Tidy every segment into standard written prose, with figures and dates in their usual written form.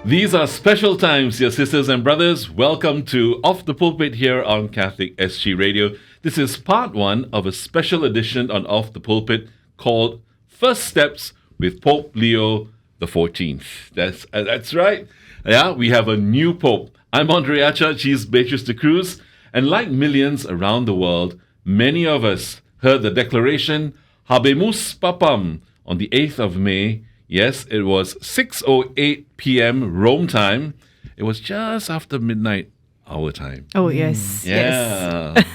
These are special times, dear sisters and brothers. Welcome to Off the Pulpit here on Catholic SG Radio. This is part one of a special edition on Off the Pulpit called First Steps with Pope Leo XIV. That's right. Yeah, we have a new Pope. I'm Andrea Church, he's Beatrice de Cruz. And like millions around the world, many of us heard the declaration, Habemus Papam, on the 8th of May. Yes, it was 6:08 p.m. Rome time. It was just after midnight our time. Oh, yes. Yeah. Yes.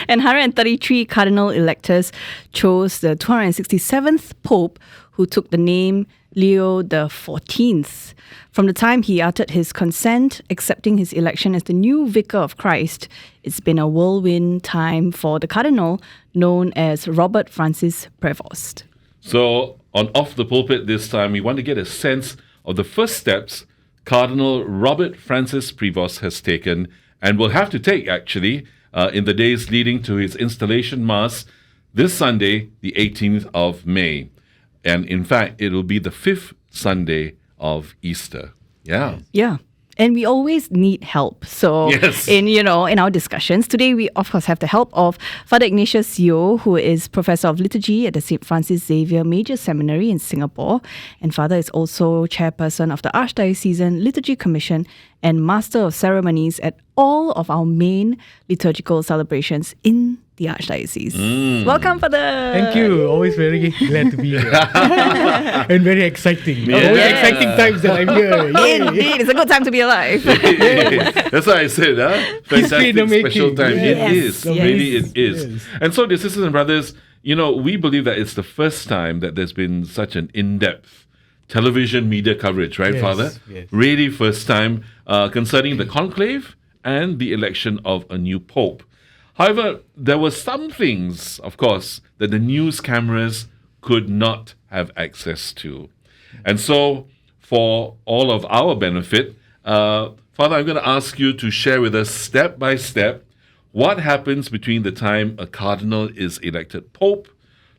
And 133 cardinal electors chose the 267th Pope, who took the name Leo XIV. From the time he uttered his consent, accepting his election as the new Vicar of Christ, it's been a whirlwind time for the Cardinal, known as Robert Francis Prevost. So, on Off the Pulpit this time, we want to get a sense of the first steps Cardinal Robert Francis Prevost has taken and will have to take, actually, in the days leading to his installation Mass this Sunday, the 18th of May. And in fact, it will be the 5th Sunday of Easter. Yeah. Yeah. And we always need help. So Yes. in our discussions, today we of course have the help of Father Ignatius Yeo, who is Professor of Liturgy at the St. Francis Xavier Major Seminary in Singapore. And Father is also Chairperson of the Archdiocesan Liturgy Commission and Master of Ceremonies at all of our main liturgical celebrations in the Archdiocese. Welcome, Father. Thank you. Always very glad to be here. And very exciting. Yeah. Always exciting times that I'm here. Yay. Indeed, it's a good time to be alive. That's what I said, huh? History in the Fantastic special making. time. Yes. It is. Yes. Really, it is. Yes. And so, dear sisters and brothers, we believe that it's the first time that there's been such an in-depth television media coverage, right, Yes, Father? yes. Really first time concerning the conclave and the election of a new pope. However, there were some things, of course, that the news cameras could not have access to. And so, for all of our benefit, Father, I'm going to ask you to share with us step by step what happens between the time a cardinal is elected pope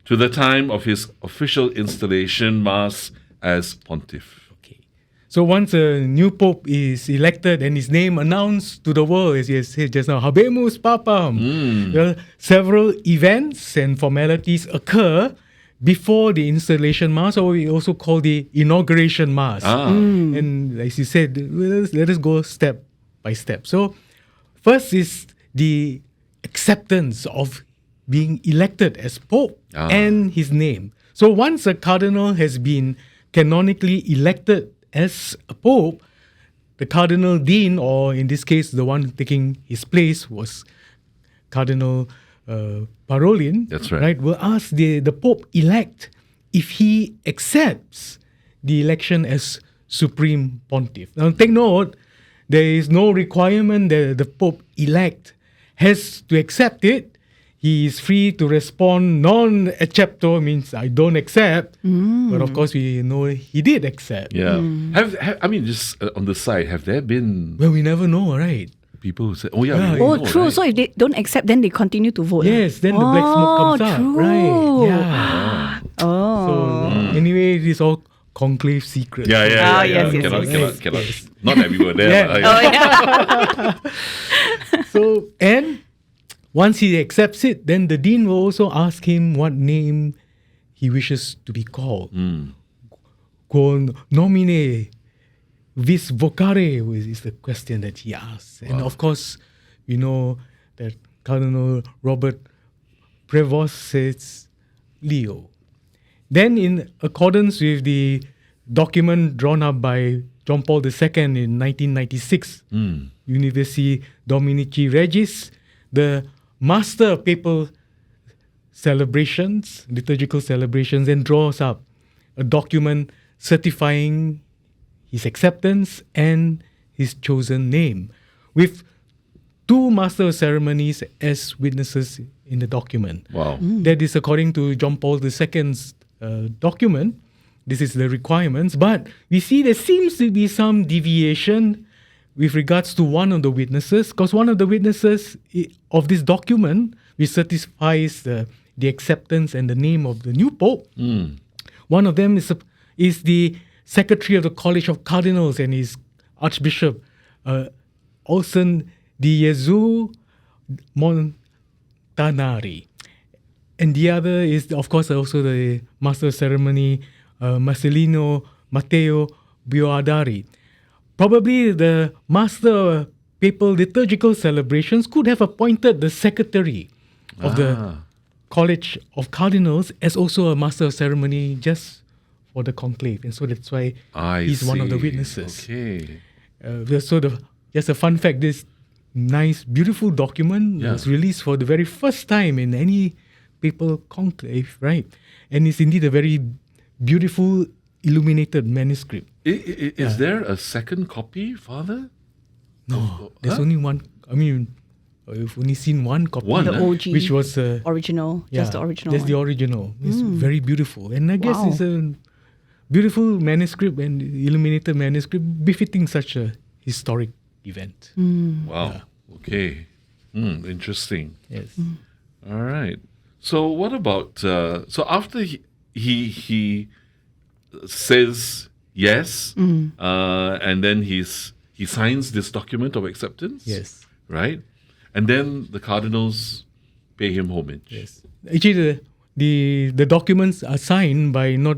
to the time of his official installation Mass as Pontiff. Okay. So once a new pope is elected and his name announced to the world, as you said just now, Habemus Papam, well, several events and formalities occur before the installation Mass, or we also call the inauguration Mass. And as you said, let us go step by step. So first is the acceptance of being elected as Pope and his name. So once a cardinal has been canonically elected as a Pope, the Cardinal Dean, or in this case, the one taking his place was Cardinal Parolin. That's right. Will ask the Pope-elect if he accepts the election as Supreme Pontiff. Now take note, there is no requirement that the Pope-elect has to accept it. He is free to respond non-accepto, means I don't accept. But of course, we know he did accept. Yeah. Just on the side, have there been Well, we never know, right? people who say, we Yeah. know, True. right? So if they don't accept, then they continue to vote. Yes, then the black smoke comes up. true. Right. Yeah. Oh. So anyway, it is all conclave secret. Yeah. yes, Cannot. Not everywhere there. Yeah. Oh, yeah. So, and once he accepts it, then the dean will also ask him what name he wishes to be called. Con nomine vis vocare is the question that he asks. And of course, we know that Cardinal Robert Prevost says Leo. Then, in accordance with the document drawn up by John Paul II in 1996, Universi Dominici Regis, the master of papal celebrations, liturgical celebrations, and draws up a document certifying his acceptance and his chosen name, with two master of ceremonies as witnesses in the document. Wow. That is according to John Paul II's document. This is the requirements, but we see there seems to be some deviation with regards to one of the witnesses, because one of the witnesses of this document, which certifies the acceptance and the name of the new Pope, one of them is the Secretary of the College of Cardinals and is Archbishop Olsen Di Jesu Montanari. And the other is, of course, also the Master of Ceremony, Marcelino Matteo Bioadari. Probably the Master of Papal Liturgical Celebrations could have appointed the Secretary of the College of Cardinals as also a Master of Ceremony just for the conclave. And so that's why he's one of the witnesses. Okay. Just a fun fact, this nice, beautiful document was released for the very first time in any papal conclave, right? And it's indeed a very beautiful, illuminated manuscript. Is there a second copy, Father? No, there's only one. I mean, I've only seen one copy. The OG. Which was... original. Just the original. That's the original. It's very beautiful. And I guess it's a beautiful manuscript and illuminated manuscript befitting such a historic event. Wow. Okay. Interesting. Yes. All right. So what about so after he says yes, and then he signs this document of acceptance. Yes. Right, and then the cardinals pay him homage. Yes. Actually, the documents are signed by not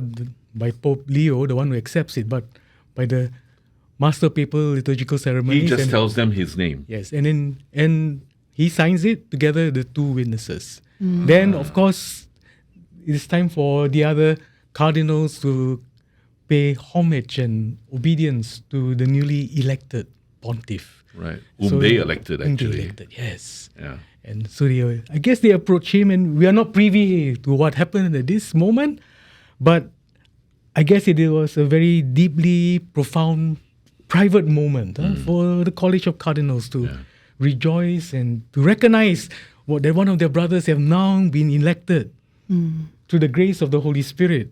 by Pope Leo, the one who accepts it, but by the Master of Papal Liturgical Ceremonies. He just tells them his name. Yes, and he signs it together with the two witnesses. Then, of course, it's time for the other cardinals to pay homage and obedience to the newly elected Pontiff. Right, whom they elected actually. They elected, yes. Yeah. And so I guess they approach him, and we are not privy to what happened at this moment, but I guess it was a very deeply profound, private moment for the College of Cardinals to rejoice and to recognize that one of their brothers have now been elected through the grace of the Holy Spirit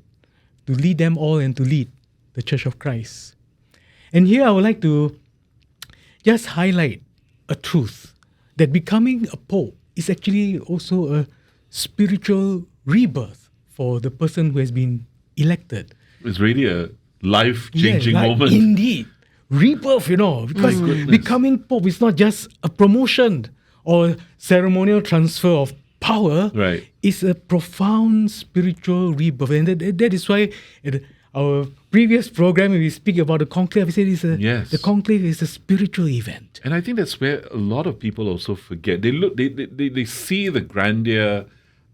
to lead them all and to lead the Church of Christ. And here I would like to just highlight a truth that becoming a pope is actually also a spiritual rebirth for the person who has been elected. It's really a life-changing moment. Indeed. Rebirth, because becoming pope is not just a promotion or ceremonial transfer of power. Right. It's a profound spiritual rebirth. And that is why our previous program, when we speak about the conclave, we said the conclave is a spiritual event. And I think that's where a lot of people also forget. They see the grandeur,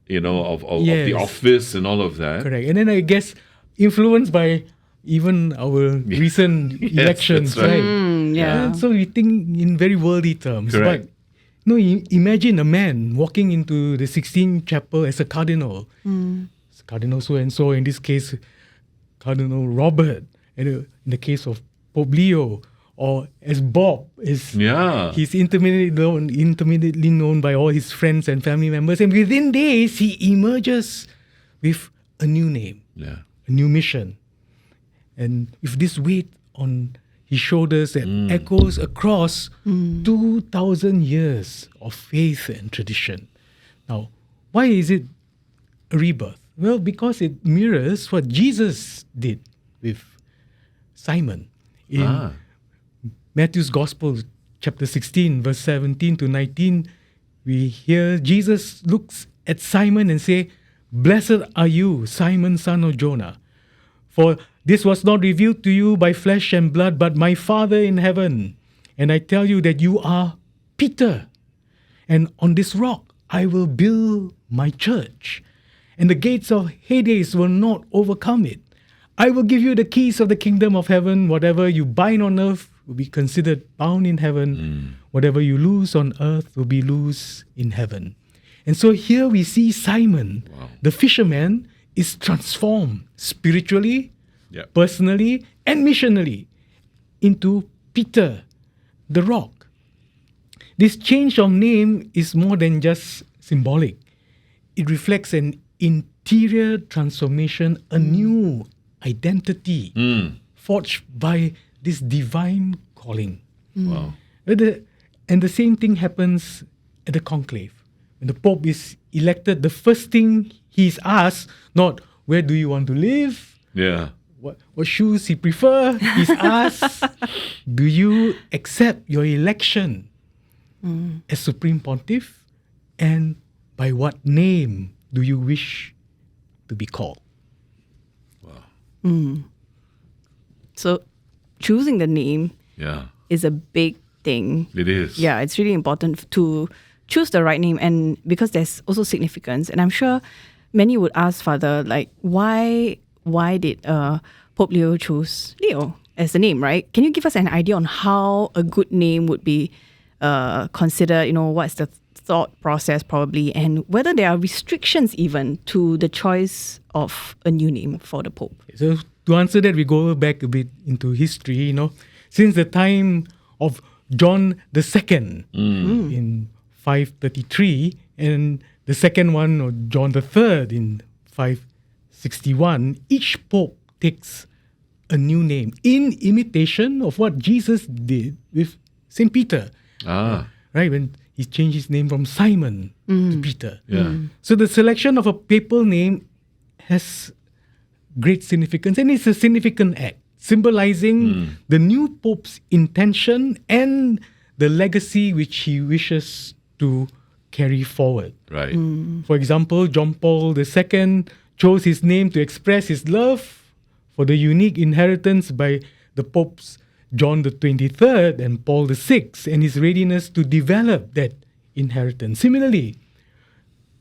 of the office and all of that. Correct. And then I guess influenced by even our recent elections, that's right? And so we think in very worldly terms. Correct. But imagine a man walking into the Sixtine Chapel as a cardinal. Cardinal so and so, in this case, Cardinal Robert, and in the case of Pope Leo, or as Bob, he's intimately known by all his friends and family members. And within days, he emerges with a new name, a new mission. And with this weight on his shoulders that echoes across 2,000 years of faith and tradition. Now, why is it a rebirth? Well, because it mirrors what Jesus did with Simon. In Matthew's Gospel, chapter 16, verse 17 to 19, we hear Jesus looks at Simon and say, "Blessed are you, Simon, son of Jonah, for this was not revealed to you by flesh and blood, but my Father in heaven. And I tell you that you are Peter, and on this rock I will build my church, and the gates of Hades will not overcome it. I will give you the keys of the kingdom of heaven. Whatever you bind on earth will be considered bound in heaven. Whatever you loose on earth will be loose in heaven." And so here we see Simon, the fisherman, is transformed spiritually, personally, and missionally into Peter, the rock. This change of name is more than just symbolic. It reflects an interior transformation, a new identity forged by this divine calling. Wow. And the same thing happens at the conclave. When the Pope is elected, the first thing he's asked, not where do you want to live, what shoes he prefer. He's asked, do you accept your election as Supreme Pontiff? And by what name do you wish to be called? So choosing the name Yeah, is a big thing. it is. Yeah, it's really important to choose the right name, and because there's also significance. And I'm sure many would ask, Father, like, why did Pope Leo choose Leo as the name, right? Can you give us an idea on how a good name would be considered? What's the thought process probably, and whether there are restrictions even to the choice of a new name for the Pope? So to answer that, we go back a bit into history, Since the time of John II in 533, and the second one, or John III, in 561, each Pope takes a new name in imitation of what Jesus did with St. Peter. Right, when he changed his name from Simon to Peter. Yeah. So the selection of a papal name has great significance, and it's a significant act, symbolizing the new Pope's intention and the legacy which he wishes to carry forward. Right. For example, John Paul II chose his name to express his love for the unique inheritance by the Popes John the 23rd and Paul VI, and his readiness to develop that inheritance. Similarly,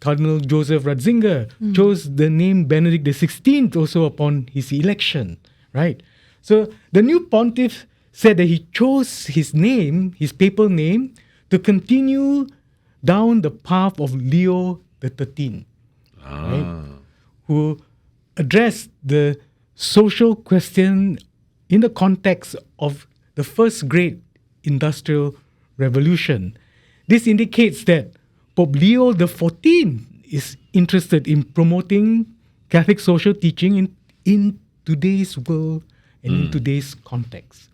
Cardinal Joseph Ratzinger chose the name Benedict XVI also upon his election, right? So the new pontiff said that he chose his name, his papal name, to continue down the path of Leo XIII, right? Who addressed the social question in the context of the first great industrial revolution. This indicates that Pope Leo XIV is interested in promoting Catholic social teaching in today's world and in today's context,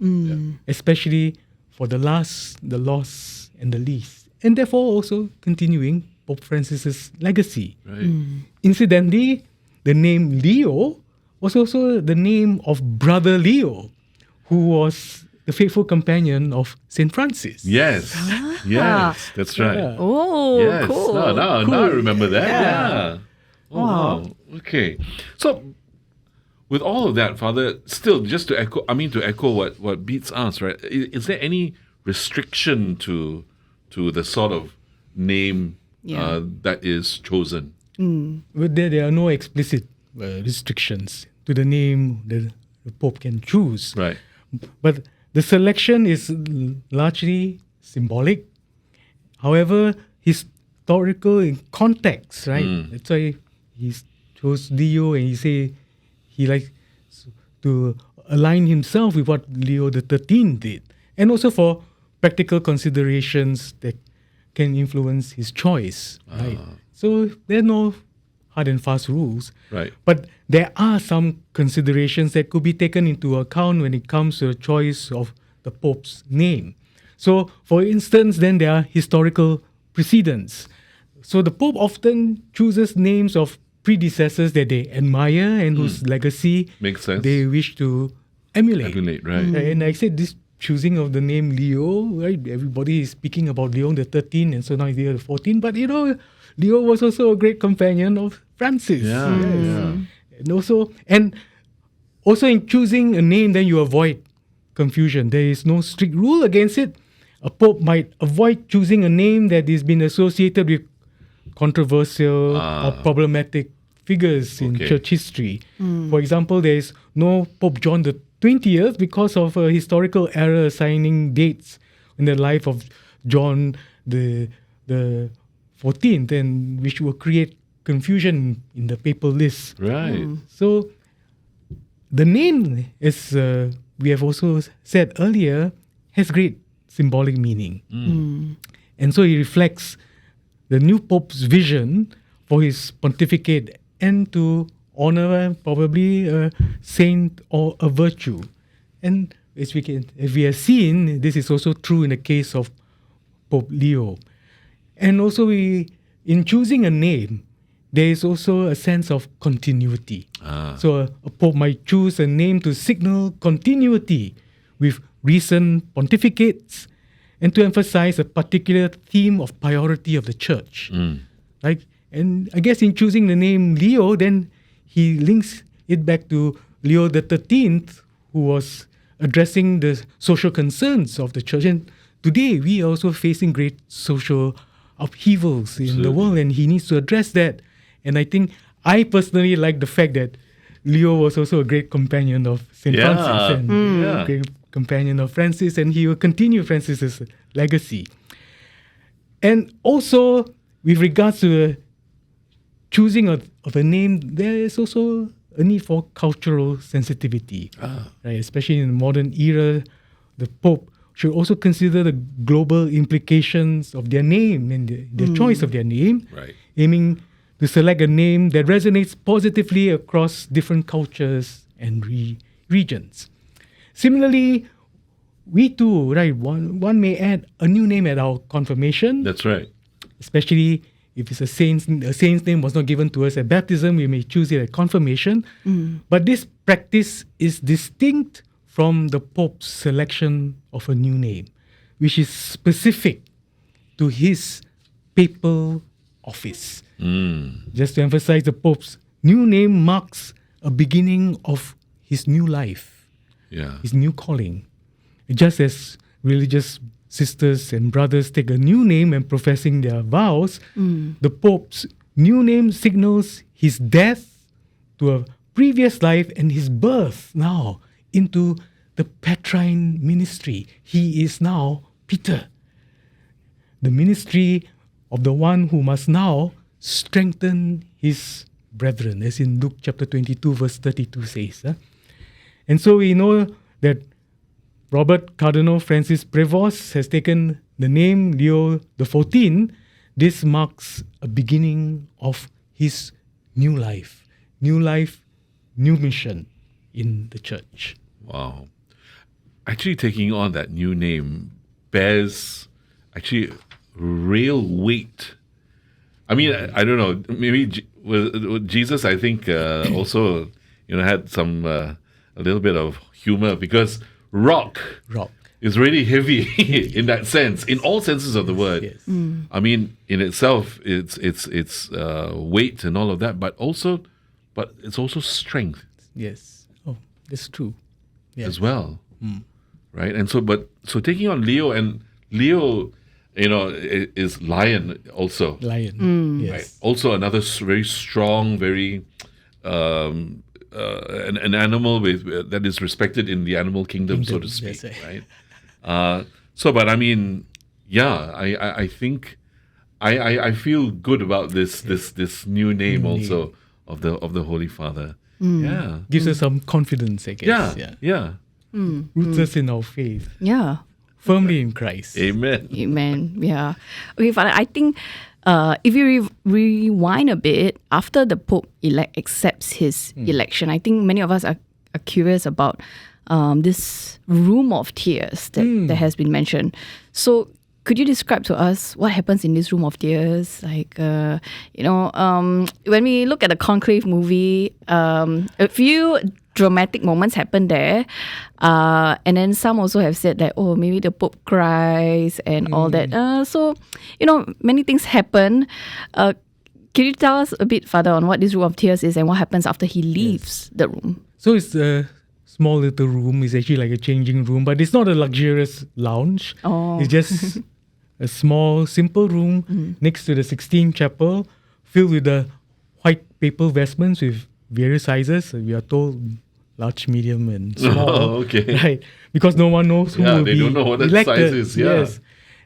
especially for the last, the lost, and the least, and therefore also continuing Pope Francis's legacy. Right. Incidentally, the name Leo was also the name of Brother Leo, who was the faithful companion of St. Francis. Yes. Yes, that's right. Yeah. Oh, Yes. cool. Now I remember that. Yeah. Oh, wow. Okay. So, with all of that, Father, still just to echo what Beats asked, right? Is there any restriction to the sort of name that is chosen? But there are no explicit restrictions to the name that the Pope can choose. Right. But the selection is largely symbolic. However, historical in context, right? That's why he chose Leo, and he likes to align himself with what Leo XIII did. And also for practical considerations that can influence his choice, right? So there are no hard and fast rules. Right. But there are some considerations that could be taken into account when it comes to the choice of the Pope's name. So, for instance, then there are historical precedents. So the Pope often chooses names of predecessors that they admire and whose legacy Makes sense. they wish to emulate. Right. And I said this choosing of the name Leo, right? Everybody is speaking about Leo XIII, and so now Leo XIV. But Leo was also a great companion of Francis. Yeah. And also in choosing a name, then you avoid confusion. There is no strict rule against it. A pope might avoid choosing a name that has been associated with controversial or problematic figures in church history. For example, there is no Pope John the 20th because of a historical error assigning dates in the life of John the 14th, and which will create confusion in the papal list. Right. So the name, as we have also said earlier, has great symbolic meaning. And so it reflects the new Pope's vision for his pontificate and to honor probably a saint or a virtue. And as we have seen, this is also true in the case of Pope Leo. And also in choosing a name, there is also a sense of continuity. So a pope might choose a name to signal continuity with recent pontificates and to emphasize a particular theme of priority of the church. Right? And I guess in choosing the name Leo, then he links it back to Leo XIII, who was addressing the social concerns of the church. And today we are also facing great social upheavals in the world, and he needs to address that. And I think I personally like the fact that Leo was also a great companion of St. Francis and a great companion of Francis, and he will continue Francis's legacy. And also, with regards to choosing of a name, there is also a need for cultural sensitivity, right? Especially in the modern era, the Pope should also consider the global implications of their name and their choice of their name, aiming to select a name that resonates positively across different cultures and regions. Similarly, we too, right, one may add a new name at our confirmation. That's right. Especially if it's a saint's name was not given to us at baptism, we may choose it at confirmation. But this practice is distinct from the Pope's selection of a new name, which is specific to his papal office. Just to emphasize, the Pope's new name marks a beginning of his new life, his new calling. Just as religious sisters and brothers take a new name and professing their vows, the Pope's new name signals his death to a previous life and his birth now into the Petrine ministry. He is now Peter, the ministry of the one who must now strengthen his brethren, as in Luke chapter 22, verse 32 says. And so we know that Robert Cardinal Francis Prevost has taken the name Leo XIV. This marks a beginning of his new life, new mission in the church. Wow. Actually, taking on that new name bears actually real weight. I mean, I don't know. Maybe with Jesus, I think also had some a little bit of humor, because rock is really heavy in that sense, in all senses of the word. Yes. I mean, in itself, it's weight and all of that, but it's also strength. Yes. Oh, that's true. As well, right? And so taking on Leo, and Leo, is lion also. Lion. Yes. Right? Also another very strong, very an animal that is respected in the animal kingdom, so to speak. Yes, right? But I mean, I think I feel good about this new name also of the Holy Father. Yeah, Gives us some confidence, I guess. Yeah. Roots us in our faith. Yeah. Firmly in Christ. Amen. Yeah. Okay, Father, I think if you rewind a bit, after the Pope accepts his election, I think many of us are curious about this room of tears that has been mentioned. So could you describe to us what happens in this room of tears? Like, when we look at the Conclave movie, a few dramatic moments happen there. And then some also have said that, maybe the Pope cries and all that. So, many things happen. Can you tell us a bit further on what this room of tears is and what happens after he leaves the room? So it's a small little room. It's actually like a changing room, but it's not a luxurious lounge. It's just a small, simple room next to the Sixtine Chapel, filled with the white papal vestments with various sizes. We are told large, medium, and small. Okay. Right? Because no one knows who will be they don't know what that elected. size is. Yeah. Yes.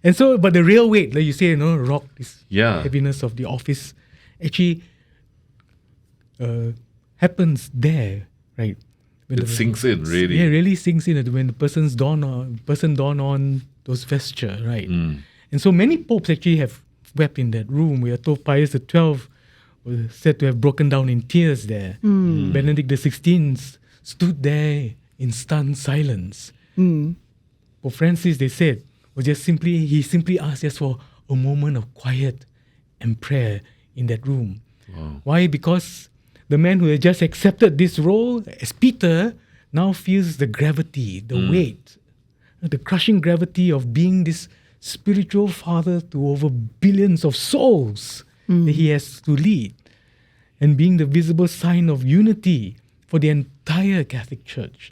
And so, but the real weight, like you say, rock, this Yeah. heaviness of the office, actually happens there, right? When It sinks in, really. Yeah, really sinks in when the person don on those vesture, right? And so many popes actually have wept in that room. We are told Pius XII was said to have broken down in tears there. Benedict XVI stood there in stunned silence. Pope Francis, they said, he simply asked just for a moment of quiet and prayer in that room. Wow. Why? Because the man who had just accepted this role as Peter now feels the gravity, the weight, the crushing gravity of being this spiritual father to over billions of souls that he has to lead, and being the visible sign of unity for the entire Catholic Church.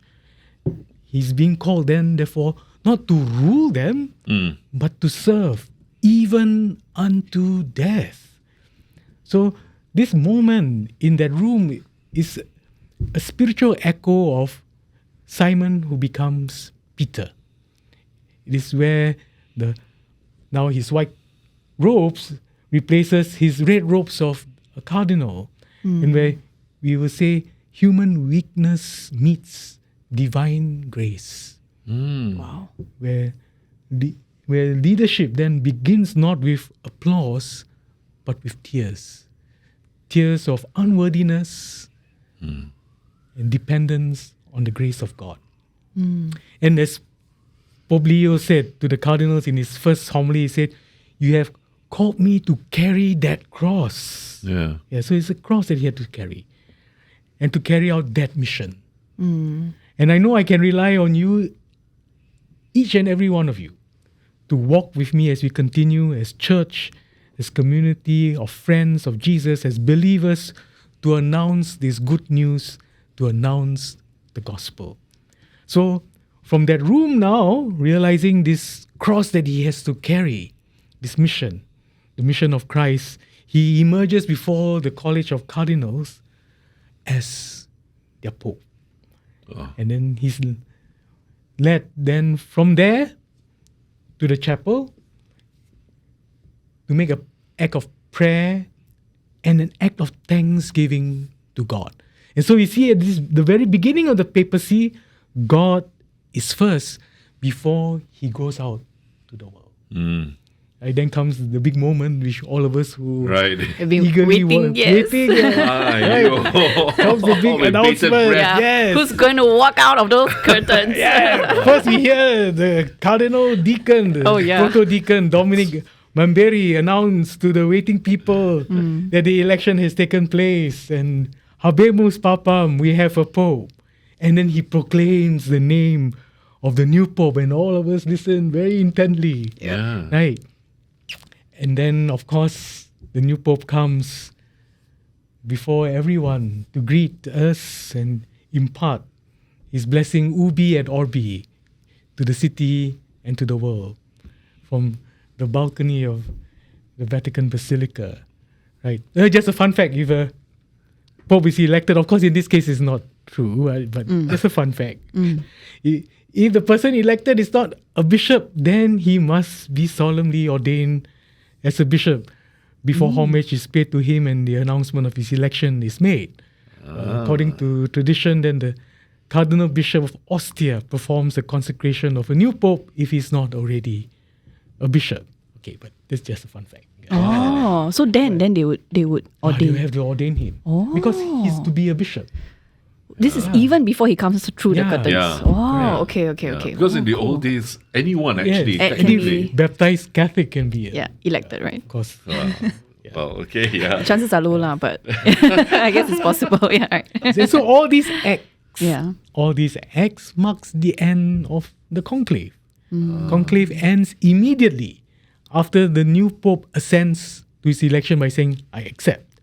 He's being called then, therefore, not to rule them, but to serve, even unto death. So this moment in that room is a spiritual echo of Simon who becomes Peter. It is where now his white robes replaces his red robes of a cardinal, and where we will say human weakness meets divine grace. Wow. Where leadership then begins not with applause, but with tears. Tears of unworthiness and dependence on the grace of God. And as Pope Leo said to the cardinals in his first homily, he said, "You have called me to carry that cross." Yeah. So it's a cross that he had to carry, and to carry out that mission. And I know I can rely on you, each and every one of you, to walk with me as we continue as church, as community of friends of Jesus, as believers, to announce this good news, to announce the gospel. So from that room now, realizing this cross that he has to carry, this mission, the mission of Christ, he emerges before the College of Cardinals as their Pope. And then he's led then from there to the chapel to make an act of prayer and an act of thanksgiving to God. And so we see at the very beginning of the papacy, God is first before he goes out to the world. And then comes the big moment, which all of us who Have been eagerly waiting, waiting, comes the big announcement. Yeah. Yes. Who's going to walk out of those curtains? First we hear the Cardinal Deacon, the Proto-Deacon Dominic Mamberi announce to the waiting people that the election has taken place, and Habemus Papam, we have a Pope. And then he proclaims the name of the new Pope, and all of us listen very intently. Yeah. Right. And then, of course, the new Pope comes before everyone to greet us and impart his blessing ubi et orbi to the city and to the world from the balcony of the Vatican Basilica. Right. Just a fun fact, if a Pope is elected, of course in this case it's not true, right? But just a fun fact. If the person elected is not a bishop, then he must be solemnly ordained as a bishop before homage is paid to him and the announcement of his election is made. According to tradition, then the Cardinal Bishop of Ostia performs the consecration of a new Pope if he's not already a bishop. Okay, but that's just a fun fact. Oh, so then they would ordain. You have to ordain him because he's to be a bishop. This is even before he comes through the curtains. Yeah. Oh, okay. Because in the old days, anyone actually, Yes, technically. any baptized Catholic can be elected, right? Of course. Well, okay, yeah. Chances are low, but I guess it's possible. Yeah, right. So all these acts, Yeah. all these acts marks the end of the conclave. Conclave ends immediately after the new Pope assents to his election by saying, "I accept."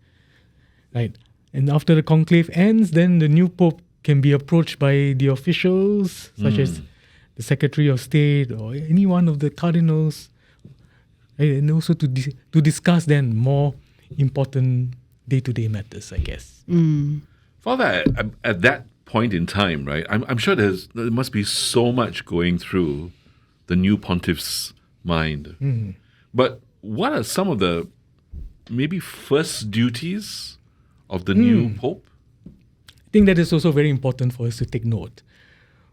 Right. And after the conclave ends, then the new Pope can be approached by the officials, such as the Secretary of State or any one of the cardinals, right? And also to discuss then more important day-to-day matters, I guess. Father, at that point in time, right, I'm sure there must be so much going through the new pontiff's mind. But what are some of the maybe first duties of the new Pope? I think that is also very important for us to take note.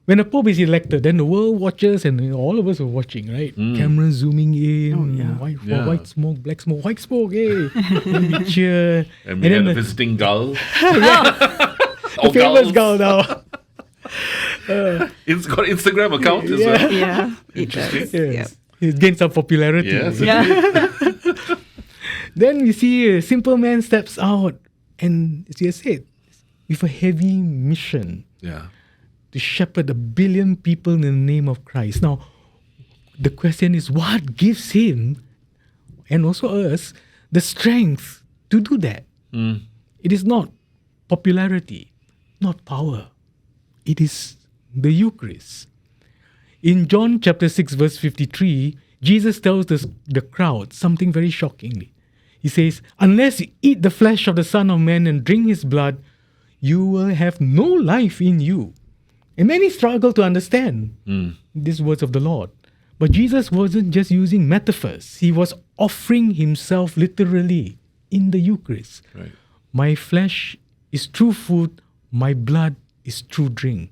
When a Pope is elected, then the world watches and all of us are watching, right? Cameras zooming in, white smoke, black smoke, white smoke, hey! And we cheer. And we had a visiting gull. The famous gull now. It's got Instagram account as well. Yeah. Interesting. Yes. It gained some popularity. Yes. Yeah. Then we see a simple man steps out and, as you said, with a heavy mission Yeah. to shepherd 1 billion people in the name of Christ. Now, the question is, what gives him and also us the strength to do that? It is not popularity, not power. It is the Eucharist. In John chapter 6, verse 53, Jesus tells the crowd something very shockingly. He says, unless you eat the flesh of the Son of Man and drink his blood, you will have no life in you. And many struggle to understand these words of the Lord. But Jesus wasn't just using metaphors. He was offering himself literally in the Eucharist. Right. My flesh is true food, my blood is true drink.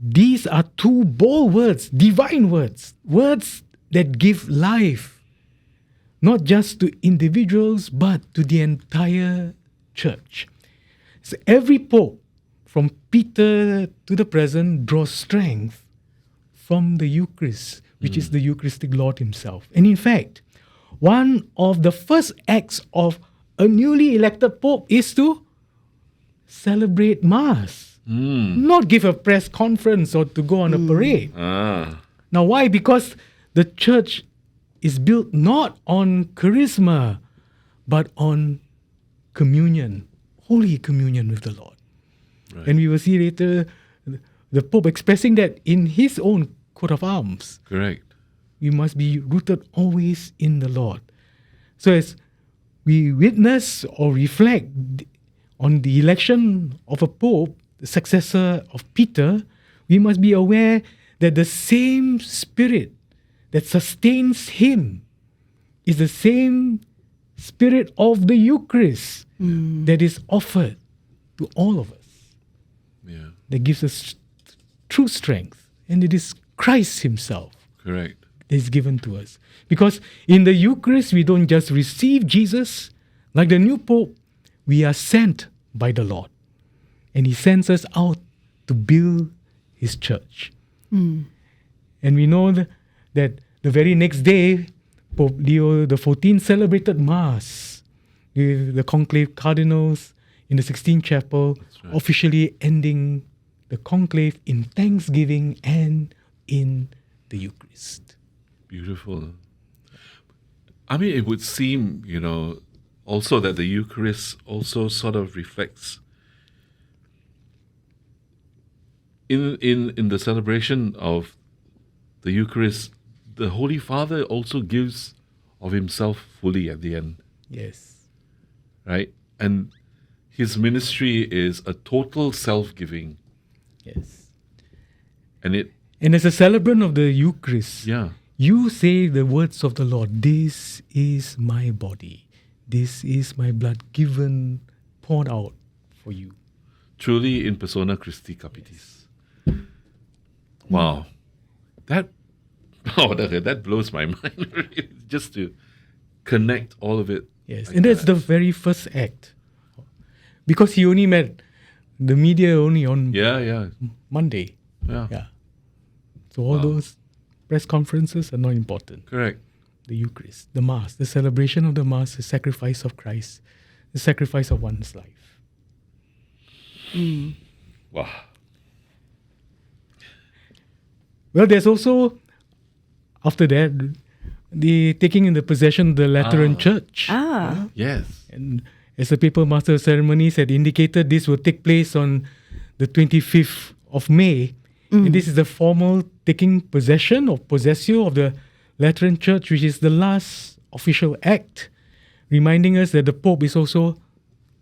These are two bold words, divine words, words that give life, not just to individuals, but to the entire church. So every pope, from Peter to the present, draws strength from the Eucharist, which is the Eucharistic Lord himself. And in fact, one of the first acts of a newly elected pope is to celebrate Mass. Not give a press conference or to go on a parade. Now, why? Because the church is built not on charisma, but on communion, holy communion with the Lord. Right. And we will see later the Pope expressing that in his own coat of arms. Correct. We must be rooted always in the Lord. So as we witness or reflect on the election of a Pope, the successor of Peter, we must be aware that the same Spirit that sustains him is the same Spirit of the Eucharist that is offered to all of us, Yeah. that gives us true strength. And it is Christ himself Correct. that is given to us. Because in the Eucharist, we don't just receive Jesus. Like the new Pope, we are sent by the Lord. And he sends us out to build his church. And we know that the very next day, Pope Leo XIV celebrated Mass with the conclave cardinals in the Sixtine Chapel, right. officially ending the conclave in thanksgiving and in the Eucharist. Beautiful. I mean, it would seem, also that the Eucharist also sort of reflects in the celebration of the Eucharist, the Holy Father also gives of himself fully at the end, Yes. right? And his ministry is a total self-giving. Yes. And it, And as a celebrant of the Eucharist, yeah, you say the words of the Lord, this is my body, this is my blood given, poured out for you. truly in persona Christi Capitis. Wow. That blows my mind, really, just to connect all of it. Yes, like and that's that. the very first act. Because he only met the media only on Yeah. Monday. Yeah. So all Wow. those press conferences are not important. Correct. The Eucharist, the Mass, the celebration of the Mass, the sacrifice of Christ, the sacrifice of one's life. Wow. Well, there's also, after that, the taking in the possession of the Lateran Church. Yes. And as the Papal Master of Ceremonies had indicated, this will take place on the 25th of May. And this is the formal taking possession or possessio of the Lateran Church, which is the last official act, reminding us that the Pope is also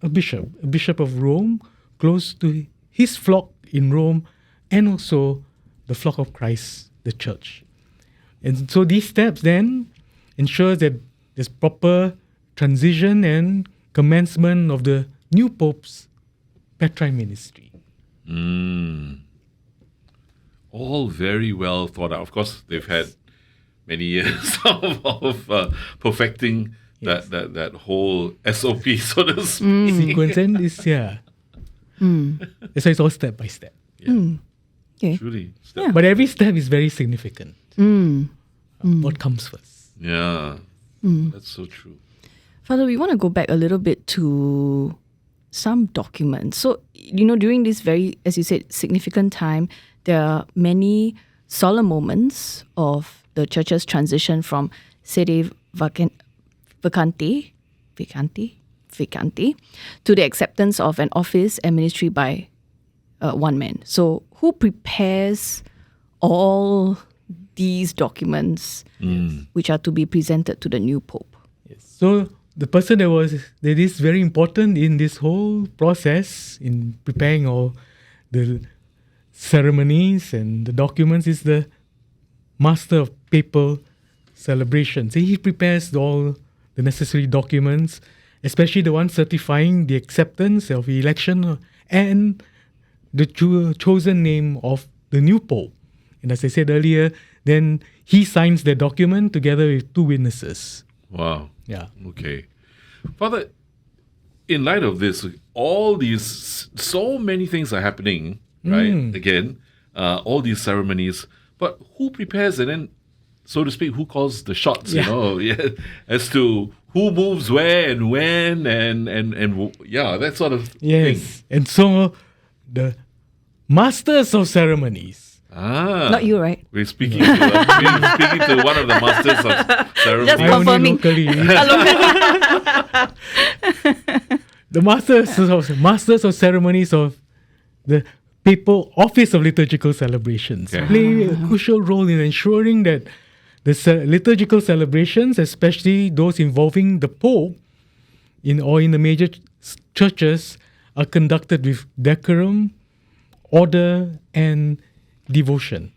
a bishop of Rome, close to his flock in Rome, and also the flock of Christ, the Church. And so these steps then ensure that there's proper transition and commencement of the new Pope's Petrine ministry. All very well thought out. Of course, they've had many years of perfecting that whole SOP, so to speak. Sequence and is, yeah. That's why it's all step by step. Yeah. Okay. Truly. Yeah. But every step is very significant. What comes first? Yeah. That's so true. Father, we want to go back a little bit to some documents. So, during this very, as you said, significant time, there are many solemn moments of the Church's transition from sede vacante to the acceptance of an office and ministry by one man. So, who prepares all these documents which are to be presented to the new Pope? Yes. So the person that is very important in this whole process in preparing all the ceremonies and the documents is the Master of Papal Celebrations. He prepares all the necessary documents, especially the one certifying the acceptance of the election and the chosen name of the new Pope. And as I said earlier, then he signs the document together with two witnesses. Wow. Yeah. Okay. Father, in light of this, all these, so many things are happening, right? Again, all these ceremonies, but who prepares and then, so to speak, who calls the shots, as to who moves where and when and that sort of thing. And so the Masters of Ceremonies. Not you, right? We're speaking to one of the Masters of Ceremonies. Just confirming. The Masters of Ceremonies of the Papal Office of Liturgical Celebrations play a crucial role in ensuring that the liturgical celebrations, especially those involving the Pope in the major churches, are conducted with decorum, order, and devotion.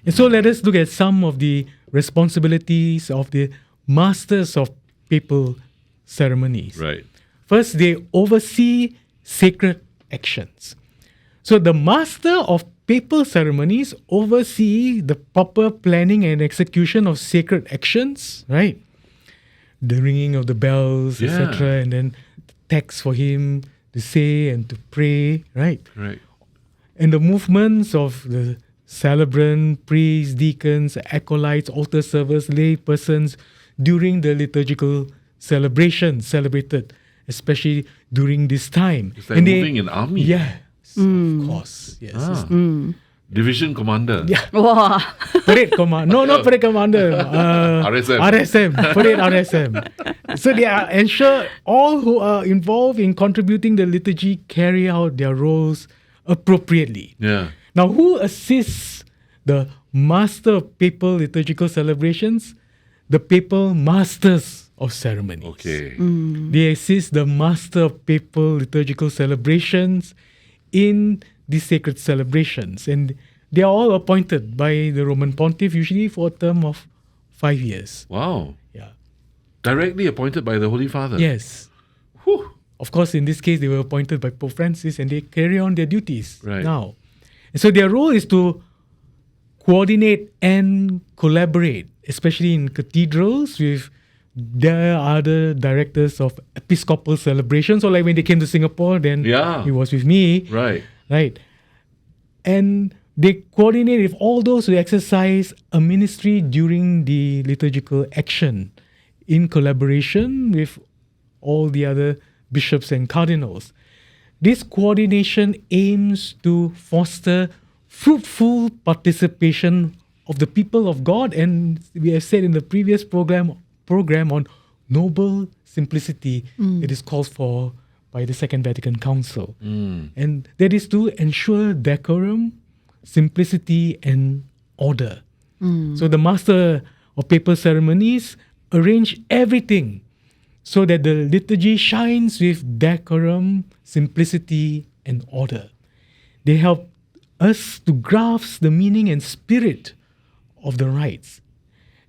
And so let us look at some of the responsibilities of the Masters of Papal Ceremonies. Right. First, they oversee sacred actions. So the Master of Papal Ceremonies oversee the proper planning and execution of sacred actions, right? The ringing of the bells, etc., and then text for him to say and to pray, right? Right. And the movements of the celebrant, priests, deacons, acolytes, altar servers, lay persons during the liturgical celebrations celebrated, especially during this time. It's like moving in army. Yes, of course. Yes. Division commander. Yeah. Wow. Parade commander. No, not parade commander. RSM. Parade RSM. So they ensure all who are involved in contributing the liturgy carry out their roles appropriately. Yeah. Now, who assists the Master of Papal Liturgical Celebrations? The Papal Masters of Ceremonies. Okay. They assist the Master of Papal Liturgical Celebrations in the sacred celebrations. And they are all appointed by the Roman Pontiff, usually for a term of 5 years. Wow. Yeah. Directly appointed by the Holy Father. Yes. Whew. Of course, in this case, they were appointed by Pope Francis and they carry on their duties now. And so their role is to coordinate and collaborate, especially in cathedrals with their other directors of episcopal celebrations. So like when they came to Singapore, then he was with me. Right. And they coordinate with all those who exercise a ministry during the liturgical action in collaboration with all the other bishops and cardinals. This coordination aims to foster fruitful participation of the people of God, and we have said in the previous program on noble simplicity, it is called for by the Second Vatican Council. And that is to ensure decorum, simplicity, and order. So the Master of Papal Ceremonies arrange everything so that the liturgy shines with decorum, simplicity, and order. They help us to grasp the meaning and spirit of the rites,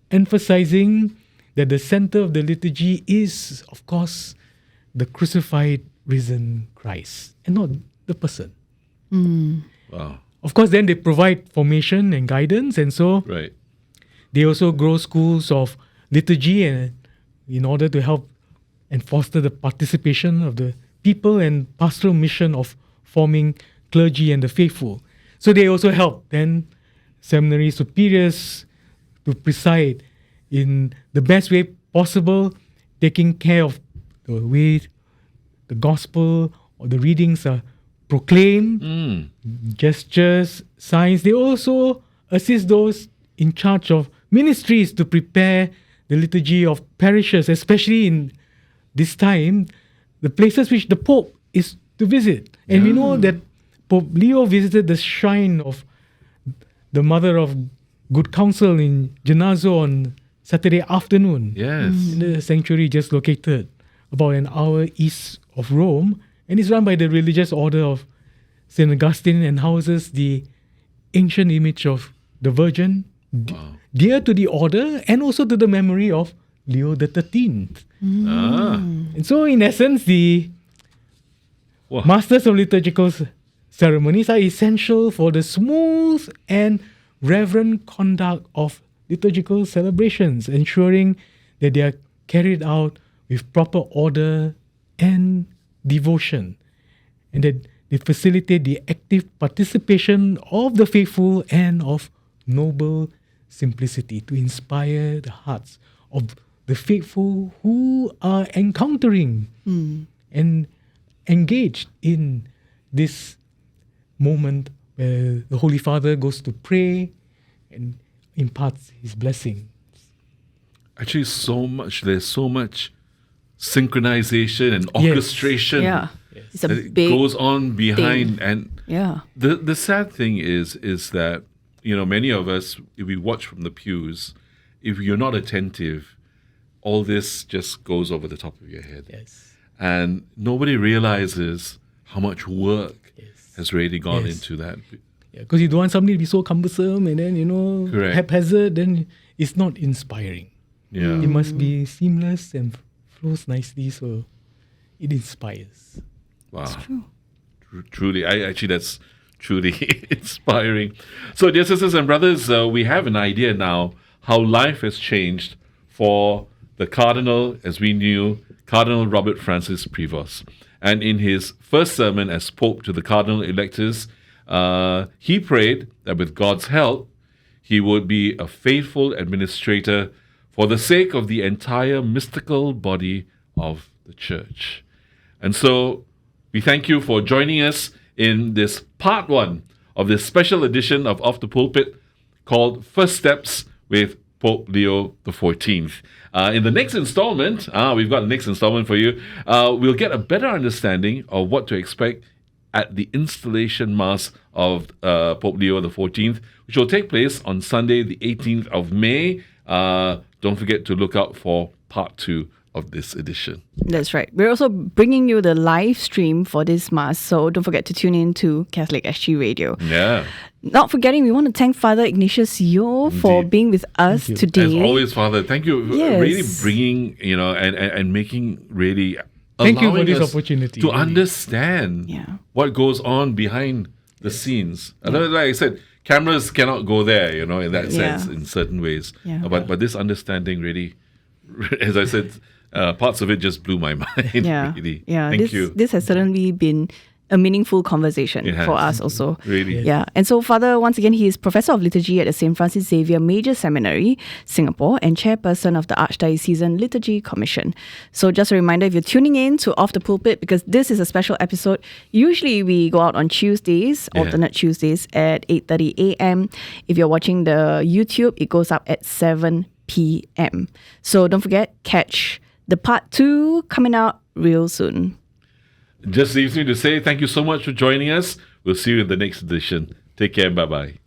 emphasizing that the center of the liturgy is, of course, the crucified, risen Christ, and not the person. Wow. Of course, then they provide formation and guidance, and so they also grow schools of liturgy and in order to help and foster the participation of the people and pastoral mission of forming clergy and the faithful. So they also help then seminary superiors to preside in the best way possible, taking care of the way the gospel or the readings are proclaimed, gestures, signs. They also assist those in charge of ministries to prepare the liturgy of parishes, especially in this time, the places which the Pope is to visit. And we know that Pope Leo visited the shrine of the Mother of Good Counsel in Genazo on Saturday afternoon. Yes. In the sanctuary just located about an hour east of Rome, and it's run by the religious order of St. Augustine and houses the ancient image of the Virgin, dear to the order and also to the memory of Leo XIII. And so, in essence, the masters of liturgical ceremonies are essential for the smooth and reverent conduct of liturgical celebrations, ensuring that they are carried out with proper order and devotion, and that they facilitate the active participation of the faithful and of noble simplicity to inspire the hearts of the faithful who are encountering and engaged in this moment where the Holy Father goes to pray and imparts his blessing. Actually, there's so much synchronization and orchestration. Yeah. It's a that big goes on behind. thing. And Yeah. the sad thing is that, many of us, if we watch from the pews, if you're not attentive, all this just goes over the top of your head. Yes. And nobody realizes how much work has really gone Yes. into that. Yeah, because you don't want something to be so cumbersome and then, Correct. haphazard, then it's not inspiring. Yeah. It must be seamless and flows nicely, so it inspires. Wow. True. Truly, that's truly inspiring. So, dear sisters and brothers, we have an idea now how life has changed for the Cardinal, as we knew, Cardinal Robert Francis Prevost. And in his first sermon as Pope to the Cardinal electors, he prayed that with God's help, he would be a faithful administrator for the sake of the entire mystical body of the Church. And so, we thank you for joining us in this part one of this special edition of Off the Pulpit called First Steps with Pope Leo XIV. In the next installment, we've got the next installment for you, we'll get a better understanding of what to expect at the installation Mass of Pope Leo XIV, which will take place on Sunday, the 18th of May. Don't forget to look out for part 2 of this edition. That's right. We're also bringing you the live stream for this Mass, so don't forget to tune in to Catholic SG Radio. Yeah. Not forgetting, we want to thank Father Ignatius Yeo for Indeed. being with us today. As always, Father, thank you for Yes. really bringing, and making really Thank you for allowing this us opportunity, to really. understand what goes on behind the scenes. Like I said, cameras cannot go there, in that sense, in certain ways. Yeah. But this understanding really, as I said, parts of it just blew my mind. Really. Thank you. This has certainly been a meaningful conversation It has. for us also. Really. Yeah. And so, Father, once again, he is Professor of Liturgy at the St. Francis Xavier Major Seminary, Singapore, and Chairperson of the Archdiocesan Liturgy Commission. So just a reminder, if you're tuning in to Off the Pulpit, because this is a special episode, usually we go out on Tuesdays, alternate Tuesdays at 8:30 a.m. If you're watching the YouTube, it goes up at 7 p.m. So don't forget, catch the part 2 coming out real soon. Just leaves me to say thank you so much for joining us. We'll see you in the next edition. Take care and bye-bye.